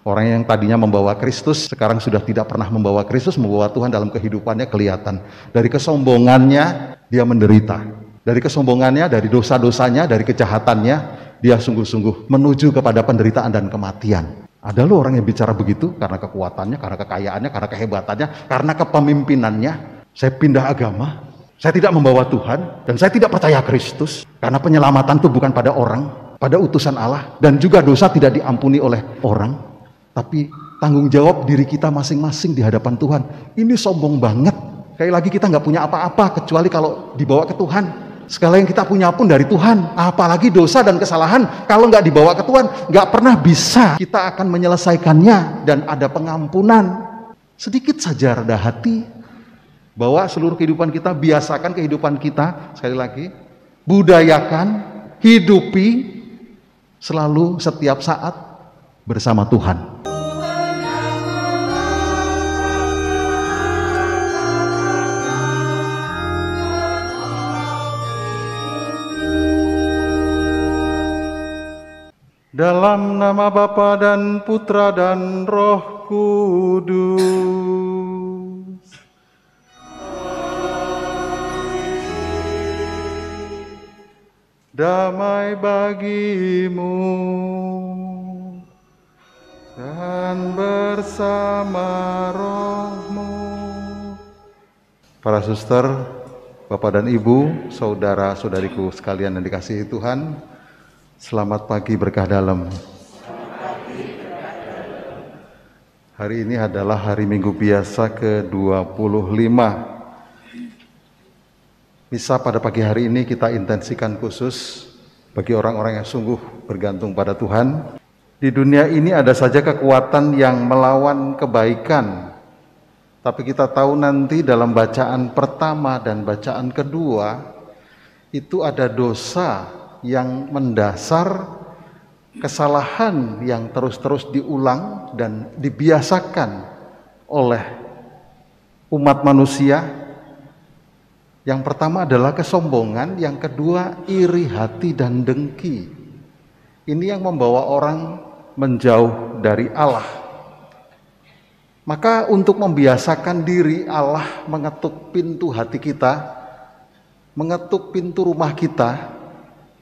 Orang yang tadinya membawa Kristus, sekarang sudah tidak pernah membawa Kristus, membawa Tuhan dalam kehidupannya kelihatan. Dari kesombongannya, dia menderita. Dari kesombongannya, dari dosa-dosanya, dari kejahatannya, dia sungguh-sungguh menuju kepada penderitaan dan kematian. Ada loh orang yang bicara begitu, karena kekuatannya, karena kekayaannya, karena kehebatannya, karena kepemimpinannya. Saya pindah agama, saya tidak membawa Tuhan, dan saya tidak percaya Kristus. Karena penyelamatan itu bukan pada orang, pada utusan Allah, dan juga dosa tidak diampuni oleh orang. Tapi tanggung jawab diri kita masing-masing di hadapan Tuhan. Ini sombong banget. Sekali lagi kita nggak punya apa-apa kecuali kalau dibawa ke Tuhan. Segala yang kita punya pun dari Tuhan. Apalagi dosa dan kesalahan kalau nggak dibawa ke Tuhan, nggak pernah bisa kita akan menyelesaikannya dan ada pengampunan. Sedikit saja rendah hati, bawa seluruh kehidupan kita, biasakan kehidupan kita. Sekali lagi, budayakan, hidupi selalu setiap saat bersama Tuhan. Dalam nama Bapa dan Putra dan Roh Kudus. Damai bagimu dan bersama rohmu. Para suster, Bapak dan Ibu, saudara-saudariku sekalian yang dikasihi Tuhan, selamat pagi berkah dalam. Hari ini adalah hari Minggu biasa ke-25. Misa pada pagi hari ini kita intensikan khusus bagi orang-orang yang sungguh bergantung pada Tuhan. Di dunia ini ada saja kekuatan yang melawan kebaikan. Tapi kita tahu nanti dalam bacaan pertama dan bacaan kedua itu ada dosa yang mendasar, kesalahan yang terus-terus diulang dan dibiasakan oleh umat manusia. Yang pertama adalah kesombongan, yang kedua iri hati dan dengki. Ini yang membawa orang menjauh dari Allah. Maka untuk membiasakan diri, Allah mengetuk pintu hati kita, mengetuk pintu rumah kita,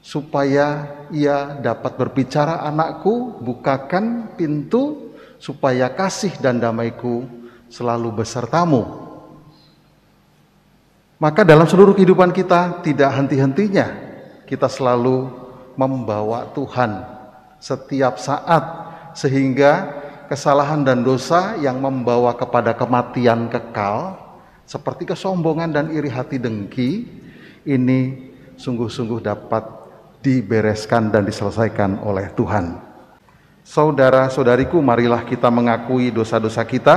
supaya ia dapat berbicara, anakku, bukakan pintu supaya kasih dan damaiku selalu besertamu. Maka dalam seluruh kehidupan kita tidak henti-hentinya kita selalu membawa Tuhan setiap saat, sehingga kesalahan dan dosa yang membawa kepada kematian kekal seperti kesombongan dan iri hati dengki ini sungguh-sungguh dapat dibereskan dan diselesaikan oleh Tuhan. Saudara-saudariku, marilah kita mengakui dosa-dosa kita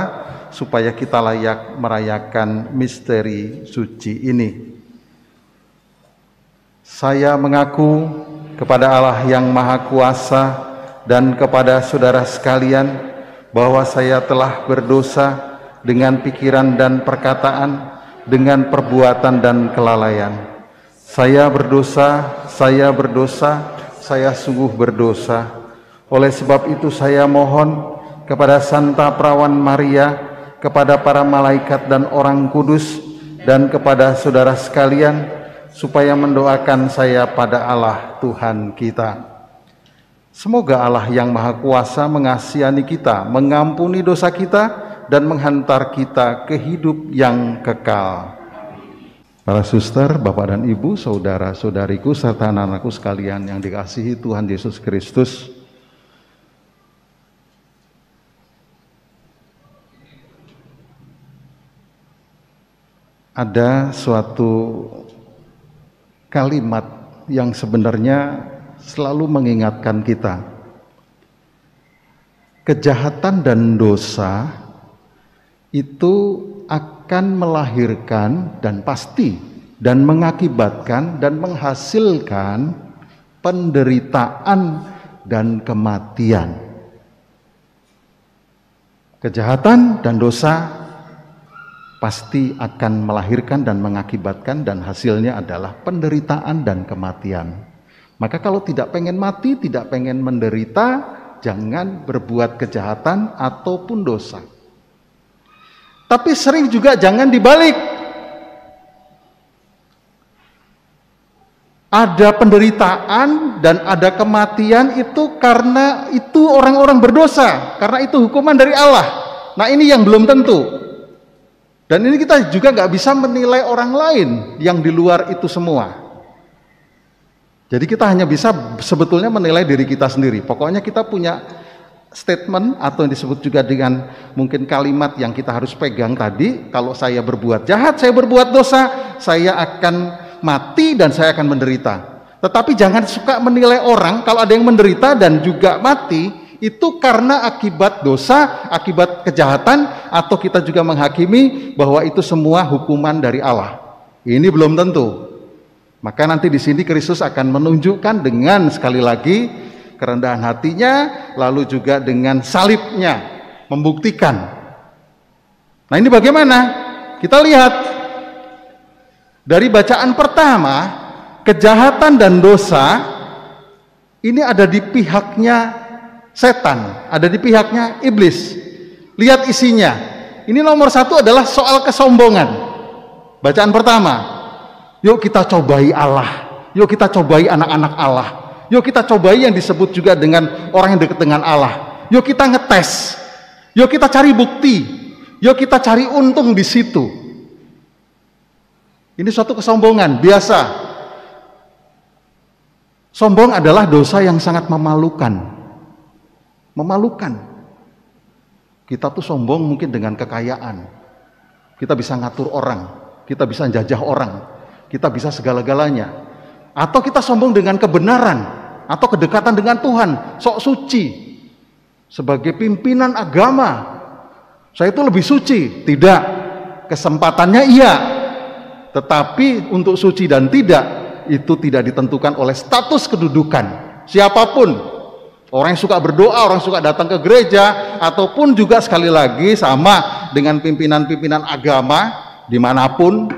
supaya kita layak merayakan misteri suci ini. Saya mengaku kepada Allah yang Maha Kuasa dan kepada saudara sekalian bahwa saya telah berdosa dengan pikiran dan perkataan, dengan perbuatan dan kelalaian. Saya berdosa, saya sungguh berdosa. Oleh sebab itu saya mohon kepada Santa Perawan Maria, kepada para malaikat dan orang kudus, dan kepada saudara sekalian, supaya mendoakan saya pada Allah Tuhan kita. Semoga Allah yang Maha Kuasa mengasihi kita, mengampuni dosa kita, dan menghantar kita ke hidup yang kekal. Para suster, Bapak dan Ibu, saudara-saudariku, serta anak-anakku sekalian yang dikasihi Tuhan Yesus Kristus, ada suatu kalimat yang sebenarnya selalu mengingatkan kita. Kejahatan dan dosa itu akan melahirkan dan pasti dan mengakibatkan dan menghasilkan penderitaan dan kematian. Kejahatan dan dosa pasti akan melahirkan dan mengakibatkan, dan hasilnya adalah penderitaan dan kematian. Maka kalau tidak pengen mati, tidak pengen menderita, jangan berbuat kejahatan ataupun dosa. Tapi sering juga jangan dibalik. Ada penderitaan dan ada kematian itu karena itu orang-orang berdosa, karena itu hukuman dari Allah. Nah, ini yang belum tentu. Dan ini kita juga nggak bisa menilai orang lain yang di luar itu semua. Jadi kita hanya bisa sebetulnya menilai diri kita sendiri. Pokoknya kita punya statement atau yang disebut juga dengan mungkin kalimat yang kita harus pegang tadi. Kalau saya berbuat jahat, saya berbuat dosa, saya akan mati dan saya akan menderita. Tetapi jangan suka menilai orang kalau ada yang menderita dan juga mati itu karena akibat dosa, akibat kejahatan, atau kita juga menghakimi bahwa itu semua hukuman dari Allah. Ini belum tentu. Maka nanti di sini Kristus akan menunjukkan dengan sekali lagi kerendahan hatinya, lalu juga dengan salibnya membuktikan. Nah, ini bagaimana? Kita lihat dari bacaan pertama, kejahatan dan dosa ini ada di pihaknya setan, ada di pihaknya iblis. Lihat isinya. Ini nomor satu adalah soal kesombongan. Bacaan pertama, yuk kita cobai Allah, yuk kita cobai anak-anak Allah, yuk kita cobai yang disebut juga dengan orang yang dekat dengan Allah, yuk kita ngetes, yuk kita cari bukti, yuk kita cari untung di situ. Ini suatu kesombongan biasa. Sombong adalah dosa yang sangat memalukan. Memalukan. Kita tuh sombong mungkin dengan kekayaan. Kita bisa ngatur orang, kita bisa jajah orang, kita bisa segala-galanya. Atau kita sombong dengan kebenaran atau kedekatan dengan Tuhan, sok suci. Sebagai pimpinan agama, saya itu lebih suci. Tidak, kesempatannya iya. Tetapi untuk suci dan tidak, itu tidak ditentukan oleh status kedudukan siapapun. Orang yang suka berdoa, orang yang suka datang ke gereja, ataupun juga sekali lagi sama dengan pimpinan-pimpinan agama dimanapun,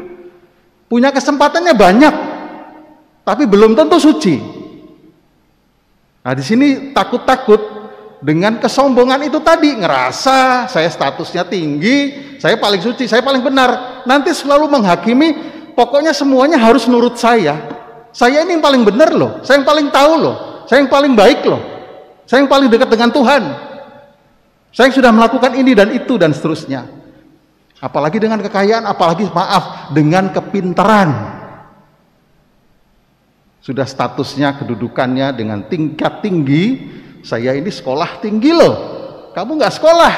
punya kesempatannya banyak, tapi belum tentu suci. Nah, di sini takut-takut dengan kesombongan itu tadi, ngerasa saya statusnya tinggi, saya paling suci, saya paling benar. Nanti selalu menghakimi, pokoknya semuanya harus nurut saya. Saya ini yang paling benar loh, saya yang paling tahu loh, saya yang paling baik loh, saya yang paling dekat dengan Tuhan, saya yang sudah melakukan ini dan itu dan seterusnya. Apalagi dengan kekayaan, apalagi maaf dengan kepintaran. Sudah statusnya, kedudukannya dengan tingkat tinggi. Saya ini sekolah tinggi loh, kamu nggak sekolah.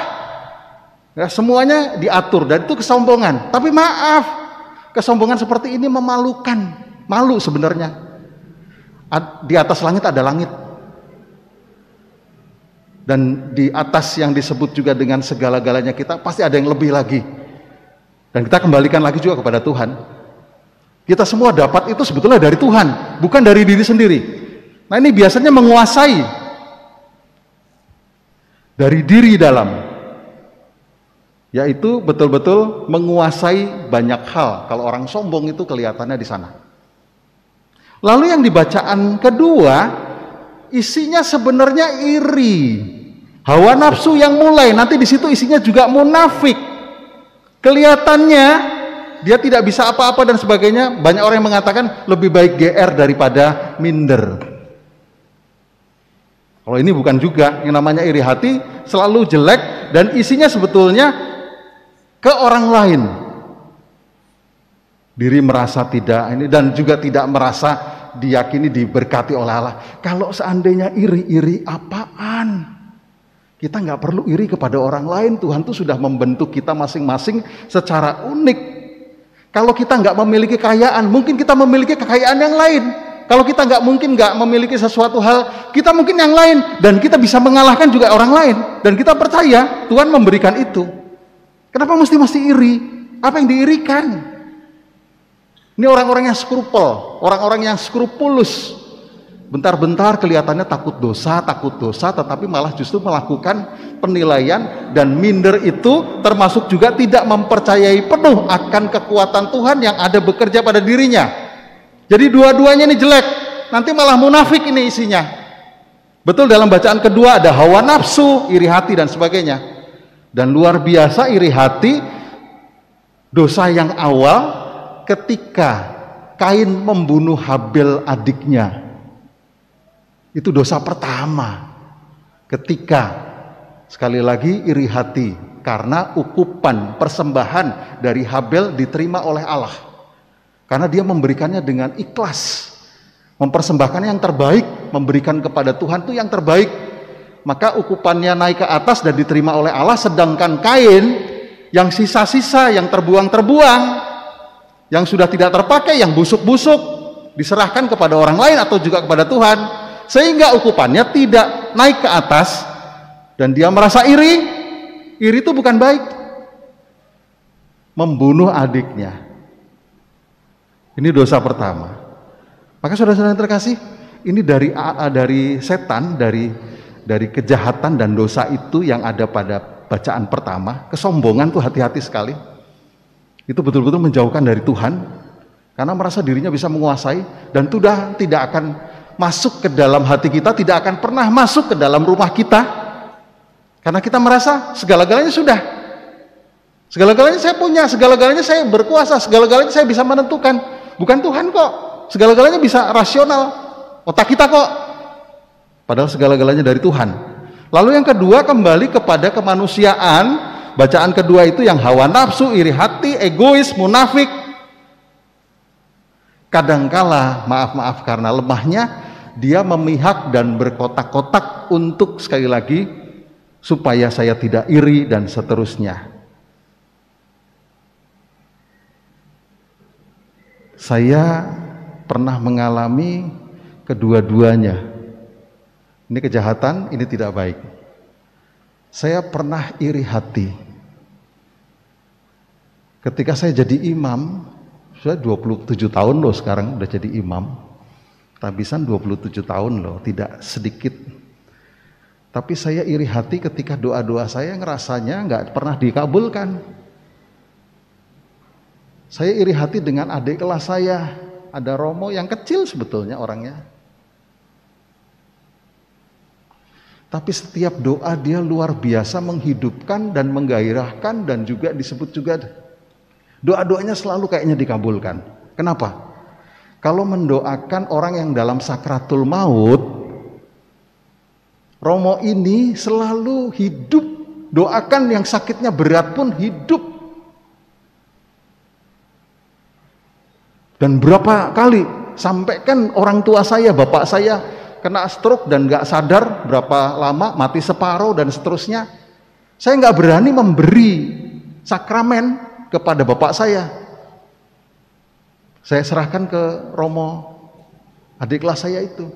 Ya, semuanya diatur dan itu kesombongan. Tapi maaf, kesombongan seperti ini memalukan. Malu sebenarnya. Di atas langit ada langit. Dan di atas yang disebut juga dengan segala-galanya kita pasti ada yang lebih lagi. Dan kita kembalikan lagi juga kepada Tuhan. Kita semua dapat itu sebetulnya dari Tuhan, bukan dari diri sendiri. Nah, ini biasanya menguasai dari diri dalam, yaitu betul-betul menguasai banyak hal. Kalau orang sombong itu kelihatannya di sana. Lalu yang dibacaan kedua, isinya sebenarnya iri, hawa nafsu yang mulai. Nanti di situ isinya juga munafik. Kelihatannya dia tidak bisa apa-apa dan sebagainya. Banyak orang yang mengatakan lebih baik GR daripada minder. Kalau ini bukan juga, yang namanya iri hati selalu jelek dan isinya sebetulnya ke orang lain. Diri merasa tidak ini dan juga tidak merasa diyakini diberkati oleh Allah. Kalau seandainya iri apaan? Kita nggak perlu iri kepada orang lain. Tuhan tuh sudah membentuk kita masing-masing secara unik. Kalau kita nggak memiliki kekayaan, mungkin kita memiliki kekayaan yang lain. Kalau kita nggak memiliki sesuatu hal, kita mungkin yang lain, dan kita bisa mengalahkan juga orang lain. Dan kita percaya Tuhan memberikan itu. Kenapa mesti iri? Apa yang diirikan? Ini orang-orang yang skrupel, orang-orang yang skrupulus. Bentar-bentar kelihatannya takut dosa, tetapi malah justru melakukan penilaian dan minder itu termasuk juga tidak mempercayai penuh akan kekuatan Tuhan yang ada bekerja pada dirinya. Jadi dua-duanya ini jelek, nanti malah munafik ini isinya. Betul, dalam bacaan kedua ada hawa nafsu, iri hati dan sebagainya. Dan luar biasa iri hati, dosa yang awal ketika Kain membunuh Habel adiknya. Itu dosa pertama. Ketika sekali lagi iri hati karena ukupan persembahan dari Habel diterima oleh Allah. Karena dia memberikannya dengan ikhlas. Mempersembahkannya yang terbaik, memberikan kepada Tuhan itu yang terbaik. Maka ukupannya naik ke atas dan diterima oleh Allah, sedangkan Kain yang sisa-sisa, yang terbuang-terbuang, yang sudah tidak terpakai, yang busuk-busuk, diserahkan kepada orang lain atau juga kepada Tuhan, sehingga ukupannya tidak naik ke atas, dan dia merasa iri. Iri itu bukan baik. Membunuh adiknya, ini dosa pertama. Maka saudara-saudara yang terkasih, ini dari setan, dari kejahatan dan dosa itu yang ada pada bacaan pertama. Kesombongan tuh hati-hati sekali. Itu betul-betul menjauhkan dari Tuhan, karena merasa dirinya bisa menguasai, dan sudah tidak akan masuk ke dalam hati kita, tidak akan pernah masuk ke dalam rumah kita, karena kita merasa segala-galanya sudah, segala-galanya saya punya, segala-galanya saya berkuasa, segala-galanya saya bisa menentukan. Bukan Tuhan kok, segala-galanya bisa rasional, otak kita kok, padahal segala-galanya dari Tuhan. Lalu yang kedua, kembali kepada kemanusiaan. Bacaan kedua itu yang hawa nafsu, iri hati, egois, munafik. Kadangkala, maaf karena lemahnya, dia memihak dan berkotak-kotak untuk sekali lagi supaya saya tidak iri dan seterusnya. Saya pernah mengalami kedua-duanya. Ini kejahatan, ini tidak baik. Saya pernah iri hati. Ketika saya jadi imam, saya 27 tahun loh sekarang udah jadi imam. Tabisan 27 tahun loh, tidak sedikit. Tapi saya iri hati ketika doa-doa saya ngerasanya nggak pernah dikabulkan. Saya iri hati dengan adik kelas saya, ada Romo yang kecil sebetulnya orangnya. Tapi setiap doa dia luar biasa menghidupkan dan menggairahkan, dan juga disebut juga doa-doanya selalu kayaknya dikabulkan. Kenapa? Kalau mendoakan orang yang dalam sakratul maut, Romo ini selalu hidup. Doakan yang sakitnya berat pun hidup. Dan berapa kali sampaikan orang tua saya, bapak saya kena stroke dan gak sadar berapa lama, mati separuh dan seterusnya. Saya gak berani memberi sakramen kepada bapak saya. Saya serahkan ke Romo, adik kelas saya itu.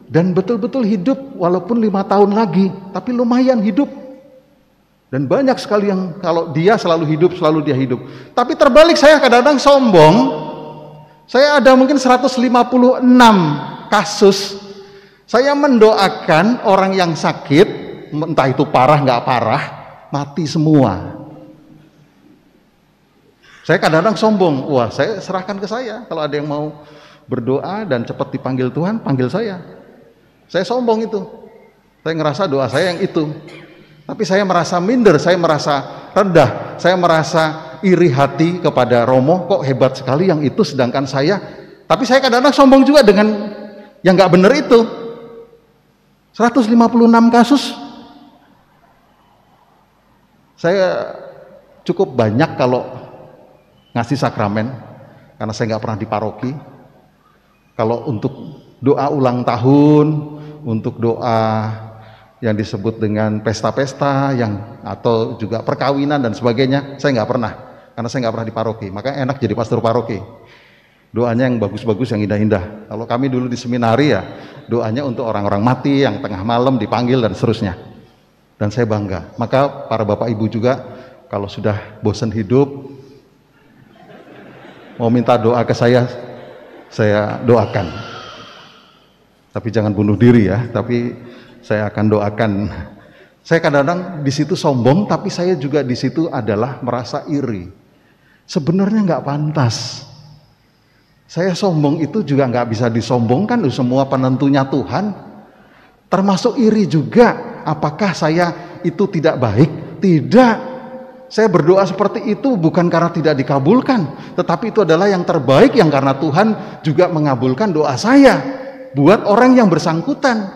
Dan betul-betul hidup, walaupun 5 tahun lagi, tapi lumayan hidup. Dan banyak sekali yang kalau dia selalu hidup, selalu dia hidup. Tapi terbalik, saya kadang-kadang sombong. Saya ada mungkin 156 kasus. Saya mendoakan orang yang sakit, entah itu parah nggak parah, mati semua. Saya kadang-kadang sombong, wah saya serahkan ke saya. Kalau ada yang mau berdoa dan cepat dipanggil Tuhan, panggil saya. Saya sombong itu. Saya ngerasa doa saya yang itu. Tapi saya merasa minder, saya merasa rendah, saya merasa iri hati kepada Romo, kok hebat sekali yang itu sedangkan saya. Tapi saya kadang-kadang sombong juga dengan yang nggak benar itu. 156 kasus. Saya cukup banyak kalau ngasih sakramen, karena saya nggak pernah di paroki. Kalau untuk doa ulang tahun, untuk doa yang disebut dengan pesta-pesta, yang atau juga perkawinan dan sebagainya, saya nggak pernah, karena saya nggak pernah di paroki. Makanya enak jadi pastor paroki. Doanya yang bagus-bagus, yang indah-indah. Kalau kami dulu di seminari ya, doanya untuk orang-orang mati yang tengah malam dipanggil dan seterusnya. Dan saya bangga. Maka para bapak ibu juga kalau sudah bosan hidup, mau minta doa ke saya doakan. Tapi jangan bunuh diri ya, tapi saya akan doakan. Saya kadang-kadang di situ sombong, tapi saya juga di situ adalah merasa iri. Sebenarnya nggak pantas. Saya sombong itu juga nggak bisa disombongkan, semua penentunya Tuhan. Termasuk iri juga. Apakah saya itu tidak baik? Tidak. Saya berdoa seperti itu bukan karena tidak dikabulkan, tetapi itu adalah yang terbaik, yang karena Tuhan juga mengabulkan doa saya buat orang yang bersangkutan.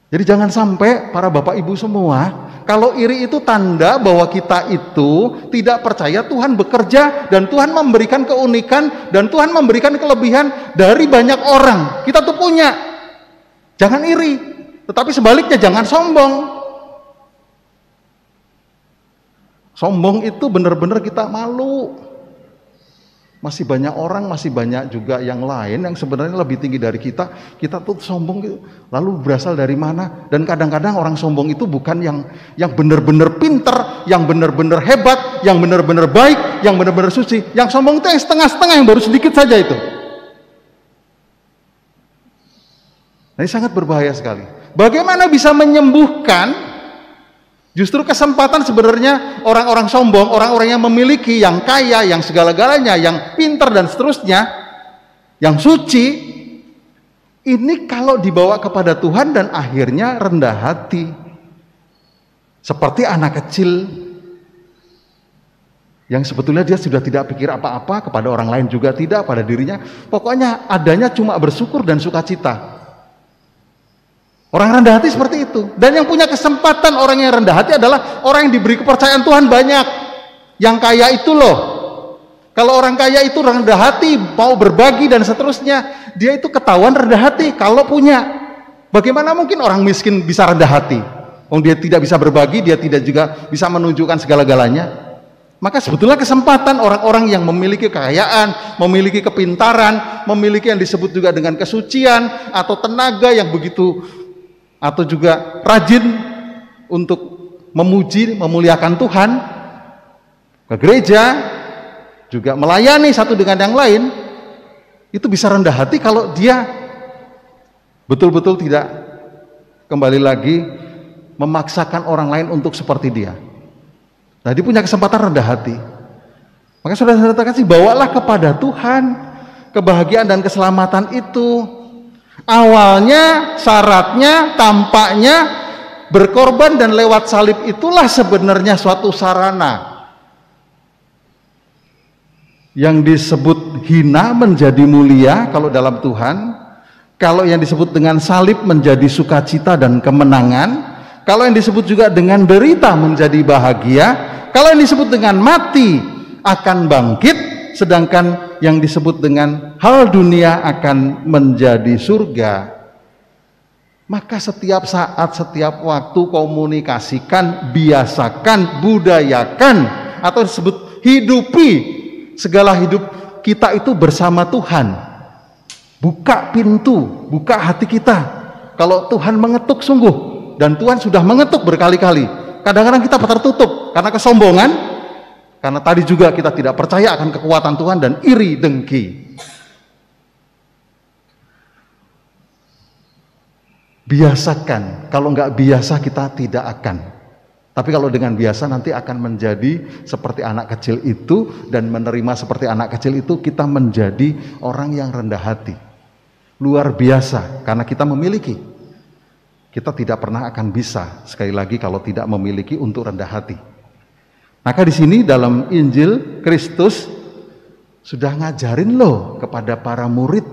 Jadi jangan sampai para bapak ibu semua, kalau iri itu tanda bahwa kita itu tidak percaya Tuhan bekerja dan Tuhan memberikan keunikan dan Tuhan memberikan kelebihan dari banyak orang. Kita tuh punya. Jangan iri, tetapi sebaliknya jangan sombong. Sombong itu benar-benar kita malu. Masih banyak orang, masih banyak juga yang lain yang sebenarnya lebih tinggi dari kita. Kita tuh sombong gitu. Lalu berasal dari mana? Dan kadang-kadang orang sombong itu bukan yang benar-benar pinter, yang benar-benar hebat, yang benar-benar baik, yang benar-benar suci. Yang sombong itu yang setengah-setengah, yang baru sedikit saja itu. Nah, ini sangat berbahaya sekali. Bagaimana bisa menyembuhkan? Justru kesempatan sebenarnya orang-orang sombong, orang-orang yang memiliki, yang kaya, yang segala-galanya, yang pintar dan seterusnya, yang suci, ini kalau dibawa kepada Tuhan dan akhirnya rendah hati. Seperti anak kecil yang sebetulnya dia sudah tidak pikir apa-apa, kepada orang lain juga tidak, pada dirinya. Pokoknya adanya cuma bersyukur dan sukacita. Orang rendah hati seperti itu. Dan yang punya kesempatan orang yang rendah hati adalah orang yang diberi kepercayaan Tuhan banyak. Yang kaya itu loh. Kalau orang kaya itu rendah hati, mau berbagi dan seterusnya, dia itu ketahuan rendah hati kalau punya. Bagaimana mungkin orang miskin bisa rendah hati? Dia tidak bisa berbagi, dia tidak juga bisa menunjukkan segala-galanya. Maka sebetulnya kesempatan orang-orang yang memiliki kekayaan, memiliki kepintaran, memiliki yang disebut juga dengan kesucian atau tenaga yang begitu, atau juga rajin untuk memuji, memuliakan Tuhan, ke gereja, juga melayani satu dengan yang lain, itu bisa rendah hati kalau dia betul-betul tidak kembali lagi memaksakan orang lain untuk seperti dia. Nah, dia punya kesempatan rendah hati. Maka saudara-saudara kasih, bawalah kepada Tuhan kebahagiaan dan keselamatan itu. Awalnya, syaratnya, tampaknya berkorban dan lewat salib itulah sebenarnya suatu sarana. Yang disebut hina menjadi mulia kalau dalam Tuhan. Kalau yang disebut dengan salib menjadi sukacita dan kemenangan. Kalau yang disebut juga dengan derita menjadi bahagia. Kalau yang disebut dengan mati akan bangkit. Sedangkan yang disebut dengan hal dunia akan menjadi surga. Maka setiap saat, setiap waktu komunikasikan, biasakan, budayakan, atau disebut hidupi segala hidup kita itu bersama Tuhan. Buka pintu, buka hati kita. Kalau Tuhan mengetuk sungguh, dan Tuhan sudah mengetuk berkali-kali, kadang-kadang kita tertutup karena kesombongan. Karena tadi juga kita tidak percaya akan kekuatan Tuhan dan iri dengki. Biasakan, kalau nggak biasa kita tidak akan. Tapi kalau dengan biasa nanti akan menjadi seperti anak kecil itu, dan menerima seperti anak kecil itu, kita menjadi orang yang rendah hati. Luar biasa, karena kita memiliki. Kita tidak pernah akan bisa, sekali lagi kalau tidak memiliki, untuk rendah hati. Maka di sini dalam Injil Kristus sudah ngajarin loh kepada para murid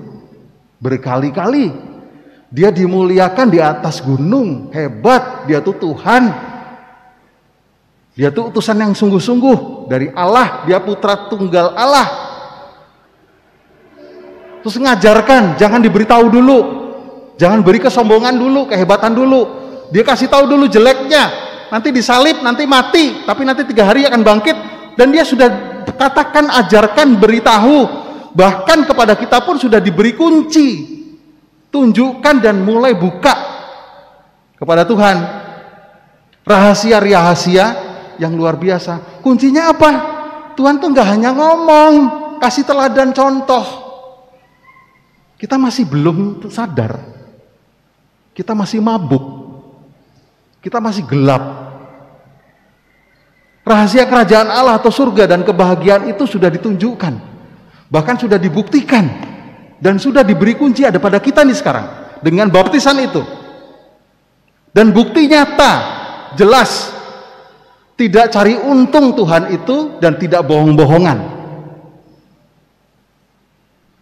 berkali-kali. Dia dimuliakan di atas gunung, hebat, dia tuh Tuhan. Dia tuh utusan yang sungguh-sungguh dari Allah, dia putra tunggal Allah. Terus ngajarkan, jangan diberitahu dulu. Jangan beri kesombongan dulu, kehebatan dulu. Dia kasih tahu dulu jeleknya. Nanti disalib, nanti mati, tapi nanti 3 hari akan bangkit. Dan dia sudah katakan, ajarkan, beritahu. Bahkan kepada kita pun sudah diberi kunci. Tunjukkan dan mulai buka kepada Tuhan. Rahasia-rahasia yang luar biasa. Kuncinya apa? Tuhan tuh nggak hanya ngomong, kasih teladan contoh. Kita masih belum sadar. Kita masih mabuk. Kita masih gelap. Rahasia kerajaan Allah atau surga dan kebahagiaan itu sudah ditunjukkan. Bahkan sudah dibuktikan. Dan sudah diberi kunci ada pada kita nih sekarang. dengan baptisan itu. Dan bukti nyata, jelas, tidak cari untung Tuhan itu dan tidak bohong-bohongan.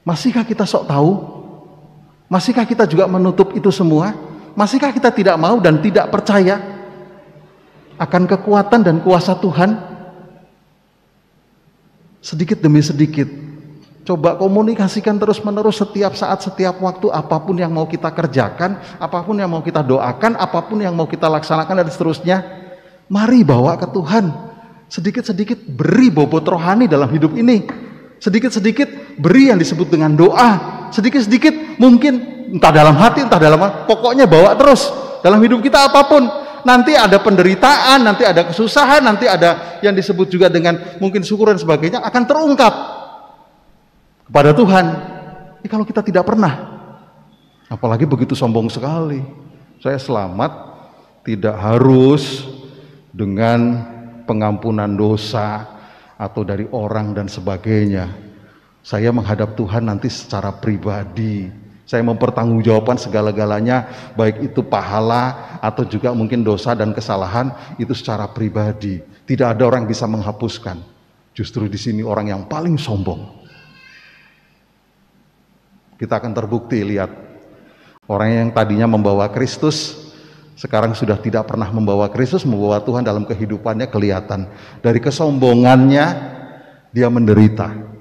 Masihkah kita sok tahu? Masihkah kita juga menutup itu semua? Masihkah kita tidak mau dan tidak percaya akan kekuatan dan kuasa Tuhan? Sedikit demi sedikit, coba komunikasikan terus-menerus setiap saat, setiap waktu, apapun yang mau kita kerjakan, apapun yang mau kita doakan, apapun yang mau kita laksanakan dan seterusnya. Mari bawa ke Tuhan. Sedikit-sedikit beri bobot rohani dalam hidup ini. Sedikit-sedikit beri yang disebut dengan doa. Sedikit-sedikit mungkin entah dalam hati, entah dalam pokoknya bawa terus dalam hidup kita apapun. Nanti ada penderitaan, nanti ada kesusahan, nanti ada yang disebut juga dengan mungkin syukur dan sebagainya akan terungkap kepada Tuhan. Kalau kita tidak pernah, apalagi begitu sombong sekali, saya selamat tidak harus dengan pengampunan dosa atau dari orang dan sebagainya. Saya menghadap Tuhan nanti secara pribadi. Saya mempertanggungjawabkan segala-galanya, baik itu pahala atau juga mungkin dosa dan kesalahan, itu secara pribadi. Tidak ada orang yang bisa menghapuskan. Justru di sini orang yang paling sombong. Kita akan terbukti, lihat. Orang yang tadinya membawa Kristus, sekarang sudah tidak pernah membawa Kristus, membawa Tuhan dalam kehidupannya kelihatan. Dari kesombongannya, dia menderita.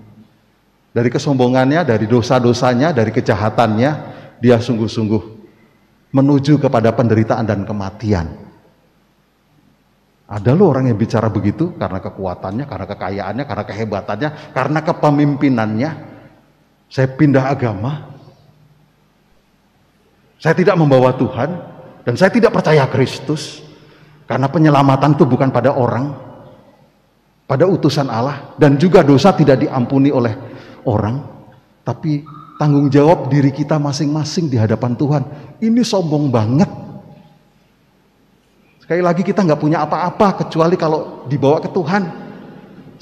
Dari kesombongannya, dari dosa-dosanya, dari kejahatannya, dia sungguh-sungguh menuju kepada penderitaan dan kematian. Ada loh orang yang bicara begitu karena kekuatannya, karena kekayaannya, karena kehebatannya, karena kepemimpinannya. Saya pindah agama, saya tidak membawa Tuhan, dan saya tidak percaya Kristus. Karena penyelamatan itu bukan pada orang, pada utusan Allah, dan juga dosa tidak diampuni oleh orang, tapi tanggung jawab diri kita masing-masing di hadapan Tuhan. Ini sombong banget. Sekali lagi, kita nggak punya apa-apa kecuali kalau dibawa ke Tuhan.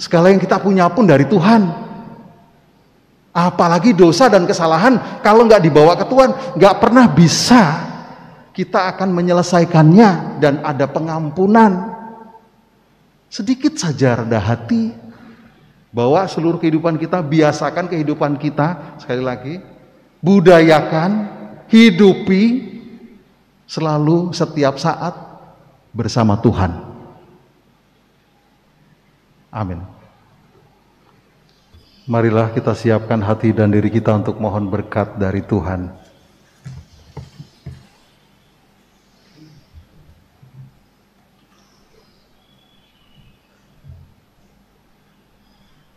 Segala yang kita punya pun dari Tuhan. Apalagi dosa dan kesalahan, kalau nggak dibawa ke Tuhan, nggak pernah bisa kita akan menyelesaikannya dan ada pengampunan. Sedikit saja rendah hati, bawa seluruh kehidupan kita, biasakan kehidupan kita, sekali lagi, budayakan, hidupi selalu setiap saat bersama Tuhan. Amin. Marilah kita siapkan hati dan diri kita untuk mohon berkat dari Tuhan.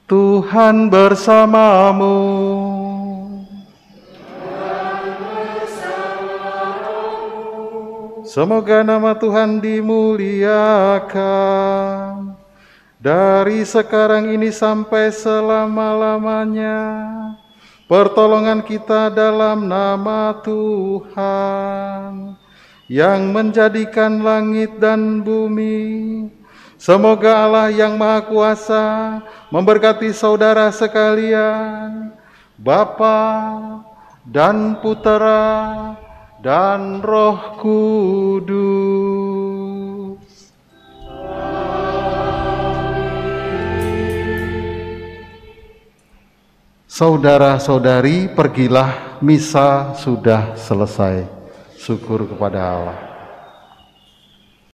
Tuhan bersamamu. Semoga nama Tuhan dimuliakan dari sekarang ini sampai selama-lamanya. Pertolongan kita dalam nama Tuhan yang menjadikan langit dan bumi. Semoga Allah yang Maha Kuasa memberkati saudara sekalian, Bapa dan Putera dan Roh Kudus. Saudara-saudari, pergilah, misa sudah selesai. Syukur kepada Allah.